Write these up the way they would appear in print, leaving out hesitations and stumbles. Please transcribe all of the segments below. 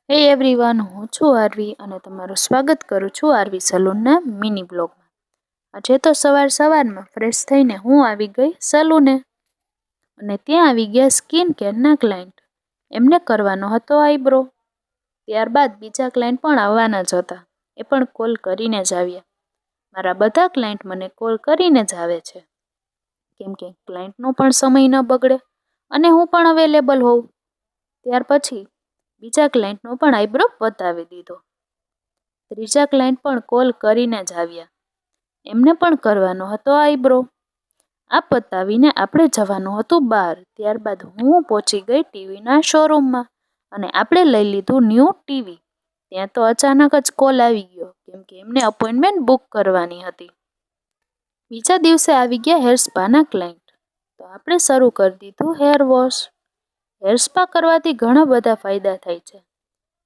હે એવરીવન, હું છું આરવી અને તમારું સ્વાગત કરું છું આરવી સલૂનના મિની બ્લોગમાં. આજે તો સવારમાં ફ્રેશ થઈને હું આવી ગઈ સલૂને અને ત્યાં આવી ગયા સ્કિન કેરના ક્લાયન્ટ. એમને કરવાનો હતો આઈબ્રો. ત્યારબાદ બીજા ક્લાયન્ટ પણ આવવાના જ હતા. એ પણ કોલ કરીને જ આવ્યા. મારા બધા ક્લાયન્ટ મને કોલ કરીને જ આવે છે, કેમ કે ક્લાયન્ટનો પણ સમય ન બગડે અને હું પણ અવેલેબલ હોઉં. ત્યાર પછી બીજા ક્લાયન્ટનો પણ આઈબ્રો પતાવી દીધો. ત્રીજા ક્લાયન્ટ પણ કોલ કરીને જ આવ્યા. એમને પણ કરવાનો હતો આઈબ્રો. આ પતાવીને આપણે જવાનું હતું બહાર. ત્યારબાદ હું પહોંચી ગઈ ટીવીના શોરૂમમાં અને આપણે લઈ લીધું ન્યૂ ટીવી. ત્યાં તો અચાનક જ કોલ આવી ગયો, કેમ કે એમને અપોઇન્ટમેન્ટ બુક કરવાની હતી. બીજા દિવસે આવી ગયા હેર સ્પાના ક્લાયન્ટ, તો આપણે શરૂ કરી દીધું હેર વોશ. હેર સ્પા કરવાથી ઘણા બધા ફાયદા થાય છે.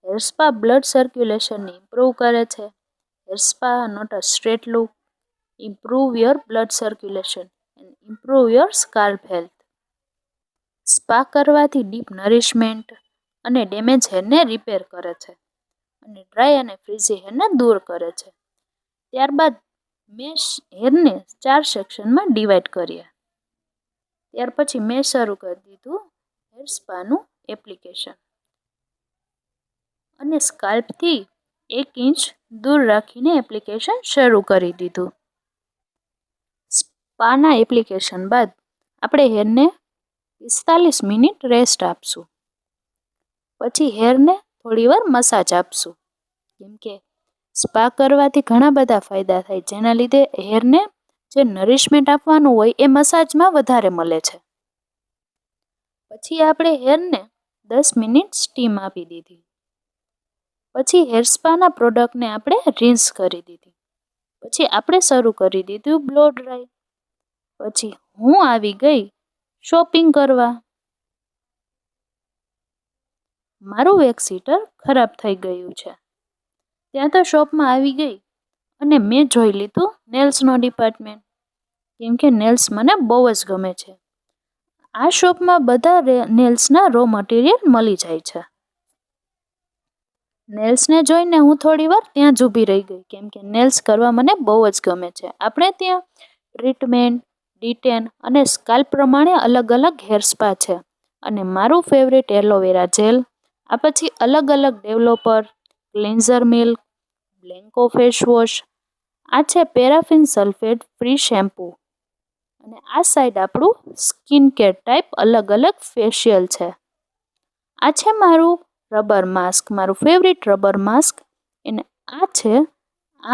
હેર સ્પા બ્લડ સર્ક્યુલેશનને ઇમ્પ્રૂવ કરે છે. Hair spa not a straight look, improve your blood circulation and improve your scalp health. Spa કરવાથી ડીપ નરિશમેન્ટ અને ડેમેજ હેરને રિપેર કરે છે અને ડ્રાય અને ફ્રીઝી હેરને દૂર કરે છે. ત્યારબાદ મેં હેરને 4 સેક્શનમાં ડિવાઈડ કર્યા. ત્યાર પછી મેં શરૂ કરી દીધું હેર સ્પાનું એપ્લિકેશન અને સ્કાલ્પથી 1 ઇંચ દૂર રાખીને એપ્લિકેશન શરૂ કરી દીધું. સ્પાના એપ્લિકેશન બાદ આપણે હેરને 45 મિનિટ રેસ્ટ આપશું. પછી હેરને થોડીવાર મસાજ આપશું, કેમ કે સ્પા કરવાથી ઘણા બધા ફાયદા થાય, જેના લીધે હેરને જે નરિશમેન્ટ આપવાનું હોય એ મસાજમાં વધારે મળે છે. પછી આપણે હેરને 10 મિનિટ સ્ટીમ આપી દીધી. પછી હેર સ્પાના પ્રોડક્ટને આપણે રિન્સ કરી દીધી. પછી આપણે શરૂ કરી દીધું બ્લો ડ્રાય. પછી હું આવી ગઈ શોપિંગ કરવા. મારું વેક્સ હીટર ખરાબ થઈ ગયું છે. ત્યાં તો શોપમાં આવી ગઈ અને મેં જોઈ લીધું નેલ્સનો ડિપાર્ટમેન્ટ, કેમ કે નેલ્સ મને બહુ જ ગમે છે. આ શોપમાં બધા નેલ્સના રો મટીરિયલ મળી જાય છે. નેલ્સને જોઈને હું થોડી વાર ત્યાં જ ઊભી રહી ગઈ, કેમ કે નેલ્સ કરવા મને બહુ જ ગમે છે. આપણે ત્યાં ટ્રીટમેન્ટ, ડિટેન અને સ્કાલ્પ પ્રમાણે અલગ અલગ હેર સ્પા છે અને મારું ફેવરેટ એલોવેરા જેલ. આ પછી અલગ અલગ developer, cleanser milk, Blanco face wash. આ છે પેરાફિન સલ્ફેટ ફ્રી શેમ્પૂ અને આ સાઈડ આપણું સ્કિન કેર ટાઈપ અલગ અલગ ફેશિયલ છે. આ છે મારું રબર માસ્ક, મારું ફેવરિટ રબર માસ્ક. અને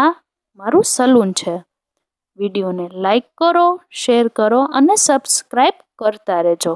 આ મારું સલૂન છે. વિડીયોને લાઈક કરો, શેર કરો અને સબસ્ક્રાઈબ કરતા રહેજો.